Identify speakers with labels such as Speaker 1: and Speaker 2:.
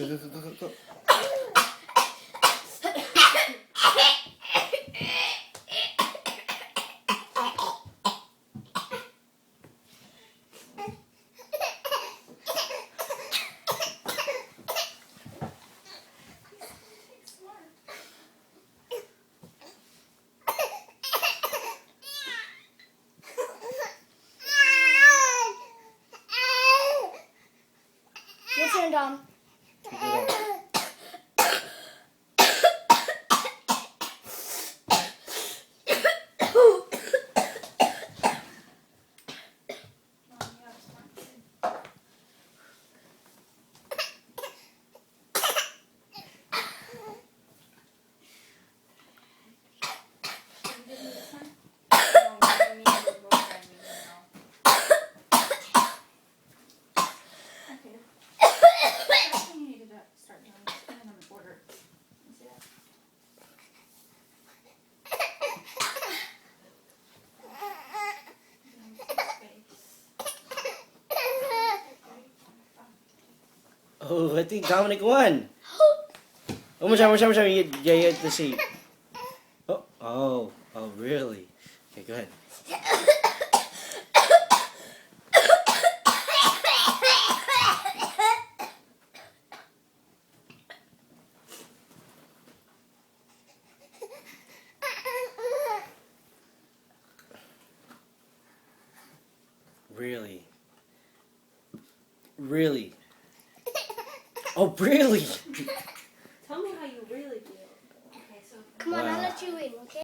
Speaker 1: Go.
Speaker 2: Your turn, Dom.
Speaker 1: Oh, I think Dominic won. Oh, one more time. You have to see. Oh, really? Okay, go ahead. Really? Really? Oh, really?
Speaker 3: Tell me how you really feel. Okay, so
Speaker 2: Come on,
Speaker 1: Wow.
Speaker 2: I'll let you win, okay?